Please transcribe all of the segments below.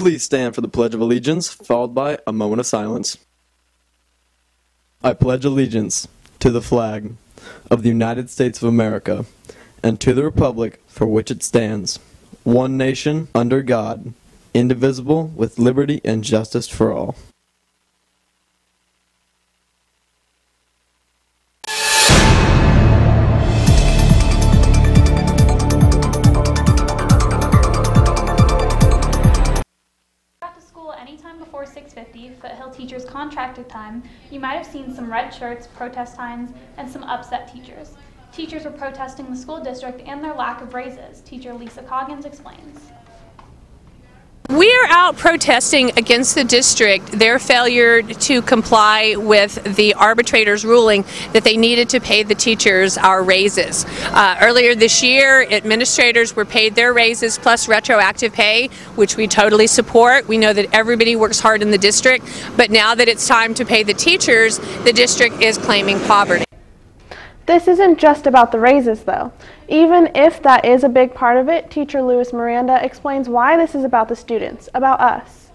Please stand for the Pledge of Allegiance, followed by a moment of silence. I pledge allegiance to the flag of the United States of America and to the republic for which it stands, one nation, under God, indivisible, with liberty and justice for all. Anytime before 6:50, Foothill teachers' contracted time, you might have seen some red shirts, protest signs, and some upset teachers. Teachers were protesting the school district and their lack of raises. Teacher Lisa Coggins explains. We're out protesting against the district, their failure to comply with the arbitrator's ruling that they needed to pay the teachers our raises. Earlier this year, administrators were paid their raises plus retroactive pay, which we totally support. We know that everybody works hard in the district, but now that it's time to pay the teachers, the district is claiming poverty. This isn't just about the raises, though. Even if that is a big part of it, Teacher Lewis Miranda explains why this is about the students, about us.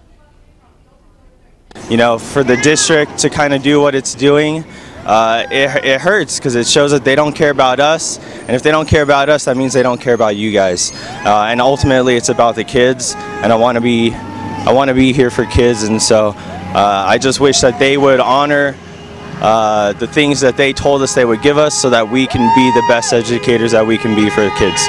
You know, for the district to kind of do what it's doing, it hurts because it shows that they don't care about us, and if they don't care about us, that means they don't care about you guys. And ultimately, it's about the kids, and I want to be here for kids, and so I just wish that they would honor the things that they told us they would give us so that we can be the best educators that we can be for the kids.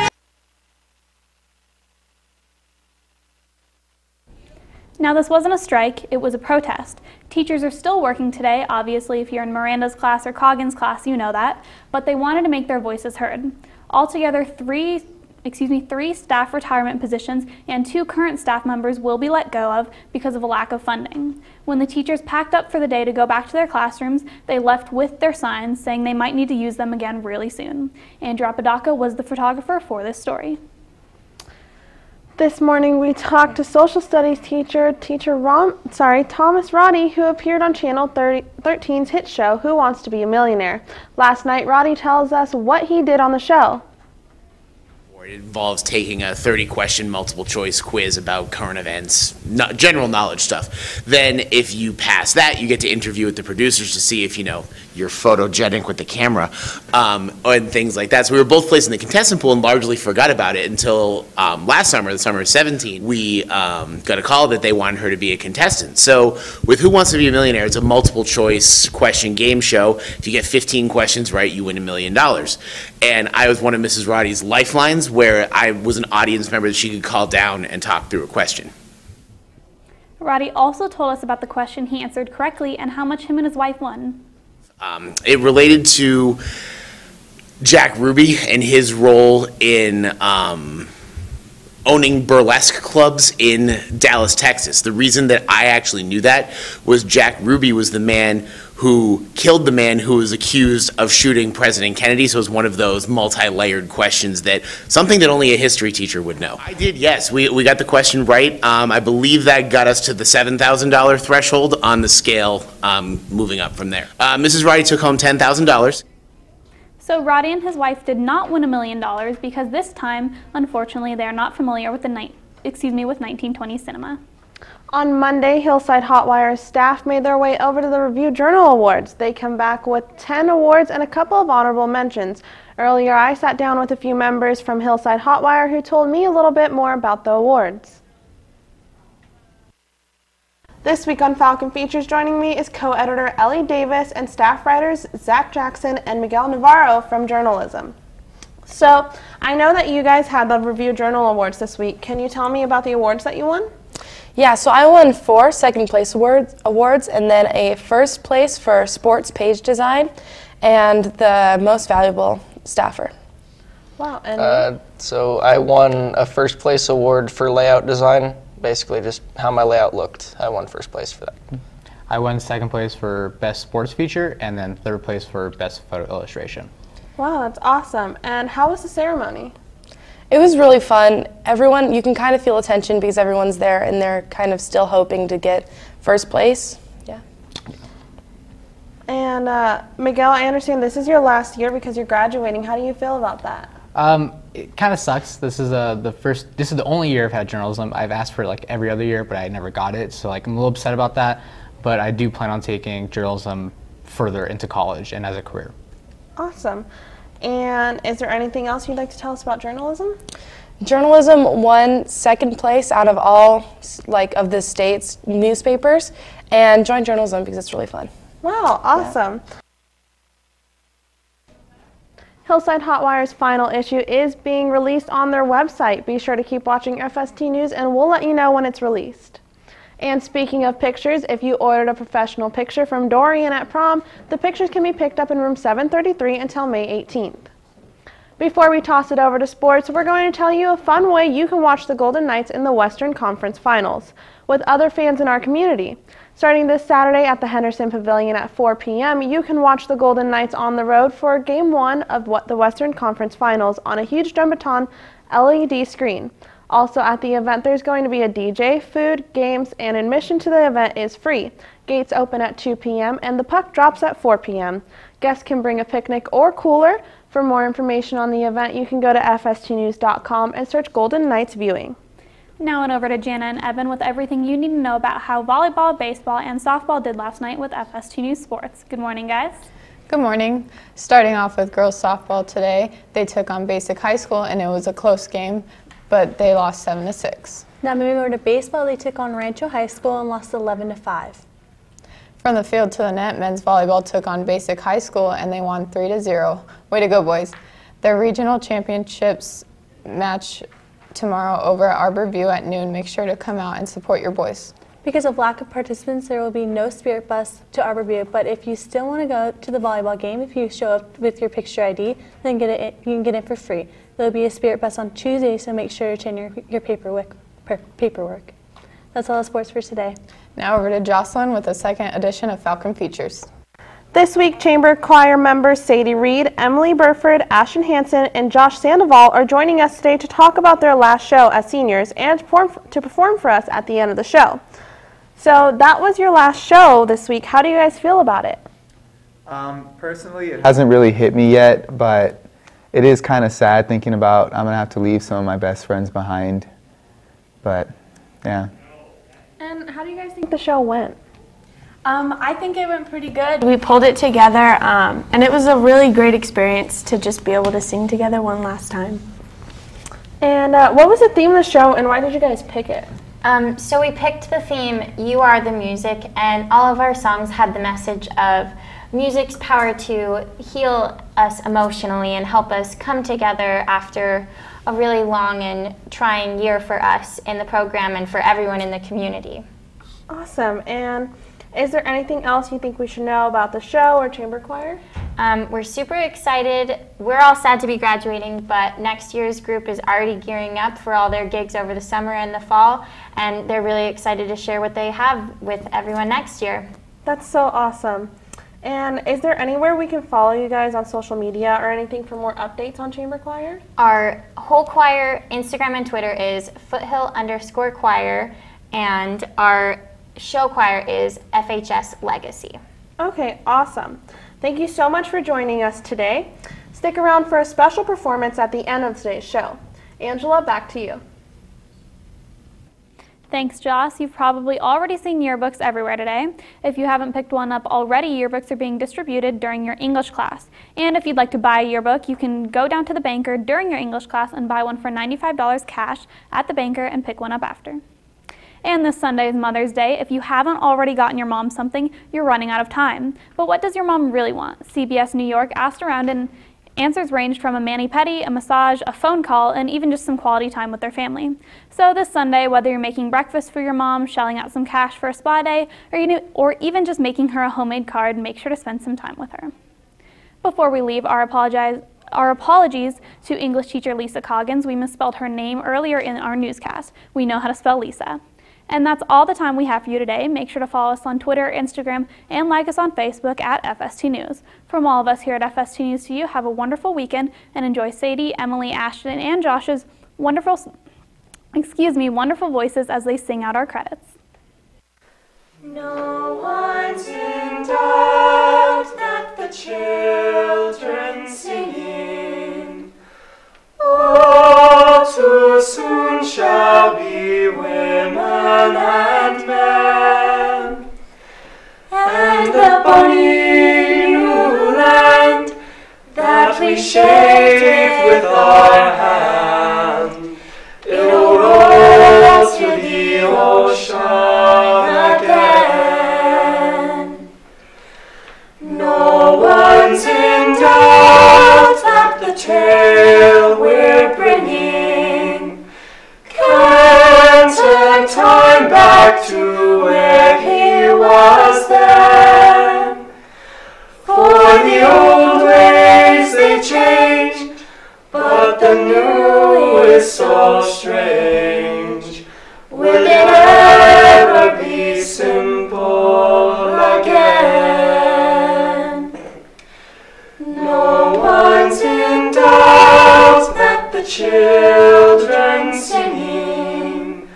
Now, this wasn't a strike, it was a protest. Teachers are still working today. Obviously, if you're in Miranda's class or Coggins' class, you know that, but they wanted to make their voices heard. Altogether, three staff retirement positions and 2 current staff members will be let go of because of a lack of funding. When the teachers packed up for the day to go back to their classrooms, they left with their signs saying they might need to use them again really soon. Andrew Apodaca was the photographer for this story. This morning we talked to social studies teacher Thomas Roddy, who appeared on Channel 13's hit show, Who Wants to Be a Millionaire? Last night, Roddy tells us what he did on the show. It involves taking a 30-question multiple-choice quiz about current events, general knowledge stuff. Then, if you pass that, you get to interview with the producers to see if, you know, you're photogenic with the camera and things like that. So we were both placed in the contestant pool and largely forgot about it until last summer, the summer of 17. We got a call that they wanted her to be a contestant. So with Who Wants to Be a Millionaire, it's a multiple-choice question game show. If you get 15 questions right, you win $1 million. And I was one of Mrs. Roddy's lifelines, where I was an audience member that she could call down and talk through a question. Roddy also told us about the question he answered correctly and how much him and his wife won. It related to Jack Ruby and his role in owning burlesque clubs in Dallas, Texas. The reason that I actually knew that was Jack Ruby was the man who killed the man who was accused of shooting President Kennedy, so it was one of those multi-layered questions that something that only a history teacher would know. I did, yes. We got the question right. I believe that got us to the $7,000 threshold on the scale, moving up from there. Mrs. Roddy took home $10,000. So Roddy and his wife did not win $1 million because this time, unfortunately, they are not familiar with with 1920 cinema. On Monday, Hillside Hotwire's staff made their way over to the Review Journal Awards. They come back with 10 awards and a couple of honorable mentions. Earlier, I sat down with a few members from Hillside Hotwire who told me a little bit more about the awards. This week on Falcon Features, joining me is co-editor Ellie Davis and staff writers Zach Jackson and Miguel Navarro from Journalism. So, I know that you guys had the Review Journal Awards this week. Can you tell me about the awards that you won? Yeah, so I won 4 second place awards and then a first place for sports page design and the most valuable staffer. Wow. And so I won a first place award for layout design, basically just how my layout looked. I won first place for that. I won second place for best sports feature and then third place for best photo illustration. Wow, that's awesome. And how was the ceremony? It was really fun. Everyone, you can kind of feel the tension because everyone's there and they're kind of still hoping to get first place. Yeah. And Miguel, I understand this is your last year because you're graduating. How do you feel about that? It kind of sucks. This is the only year I've had journalism. I've asked for like every other year, but I never got it. So like I'm a little upset about that. But I do plan on taking journalism further into college and as a career. Awesome. And is there anything else you'd like to tell us about journalism? Journalism won second place out of all of the state's newspapers, and join journalism because it's really fun. Wow, awesome. Yeah. Hillside Hotwire's final issue is being released on their website. Be sure to keep watching FST News and we'll let you know when it's released. And speaking of pictures, if you ordered a professional picture from Dorian at prom, the pictures can be picked up in room 733 until May 18th. Before we toss it over to sports, we're going to tell you a fun way you can watch the Golden Knights in the Western Conference Finals with other fans in our community. Starting this Saturday at the Henderson Pavilion at 4 p.m., you can watch the Golden Knights on the road for Game 1 of the Western Conference Finals on a huge Jumbotron LED screen. Also at the event, there's going to be a DJ, food, games, and admission to the event is free. Gates open at 2 p.m. and the puck drops at 4 p.m. Guests can bring a picnic or cooler. For more information on the event, you can go to FSTNEWS.com and search Golden Knights viewing. Now and over to Jana and Evan with everything you need to know about how volleyball, baseball, and softball did last night with FST News Sports. Good morning, guys. Good morning. Starting off with girls softball today, they took on Basic High School and it was a close game, but they lost 7-6. Now moving over to baseball, they took on Rancho High School and lost 11-5. From the field to the net, men's volleyball took on Basic High School and they won 3-0. Way to go, boys. Their regional championships match tomorrow over at Arbor View at noon. Make sure to come out and support your boys. Because of lack of participants, there will be no spirit bus to Arbor View, but if you still want to go to the volleyball game, if you show up with your picture ID, then you can get it for free. There will be a spirit bus on Tuesday, so make sure to turn your paperwork. That's all the sports for today. Now over to Jocelyn with the second edition of Falcon Features. This week, Chamber Choir members Sadie Reed, Emily Burford, Ashton Hansen, and Josh Sandoval are joining us today to talk about their last show as seniors and to perform for us at the end of the show. So that was your last show this week. How do you guys feel about it? Personally, it hasn't really hit me yet, but it is kind of sad thinking about I'm going to have to leave some of my best friends behind. But, yeah. And how do you guys think the show went? I think it went pretty good. We pulled it together, and it was a really great experience to just be able to sing together one last time. And what was the theme of the show, and why did you guys pick it? So we picked the theme, You Are the Music, and all of our songs had the message of music's power to heal us emotionally and help us come together after a really long and trying year for us in the program and for everyone in the community. Awesome. And is there anything else you think we should know about the show or chamber choir? We're super excited. We're all sad to be graduating, but next year's group is already gearing up for all their gigs over the summer and the fall, and they're really excited to share what they have with everyone next year. That's so awesome. And is there anywhere we can follow you guys on social media or anything for more updates on chamber choir? Our whole choir Instagram and Twitter is Foothill_choir, and our show choir is FHS Legacy. Okay, awesome. Thank you so much for joining us today. Stick around for a special performance at the end of today's show. Angela, back to you. Thanks, Joss. You've probably already seen yearbooks everywhere today. If you haven't picked one up already, yearbooks are being distributed during your English class. And if you'd like to buy a yearbook, you can go down to the banker during your English class and buy one for $95 cash at the banker and pick one up after. And this Sunday is Mother's Day. If you haven't already gotten your mom something, you're running out of time. But what does your mom really want? CBS New York asked around, and answers ranged from a mani-pedi, a massage, a phone call, and even just some quality time with their family. So this Sunday, whether you're making breakfast for your mom, shelling out some cash for a spa day, or even just making her a homemade card, make sure to spend some time with her. Before we leave, our apologies to English teacher Lisa Coggins. We misspelled her name earlier in our newscast. We know how to spell Lisa. And that's all the time we have for you today. Make sure to follow us on Twitter, Instagram, and like us on Facebook at FST News. From all of us here at FST News to you, have a wonderful weekend and enjoy Sadie, Emily, Ashton, and Josh's wonderful voices as they sing out our credits. No one's in doubt that the children singing that we shaped with our hand. It'll roll to the ocean again. No one's in doubt that the tale we're bringing can turn time back to where he was then. For the old ways they change, but the new is so strange. Will it ever be simple again? No one's in doubt that the children singing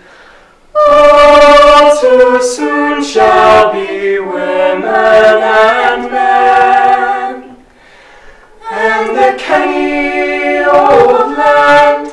all too soon shall be women and men. And the canny old land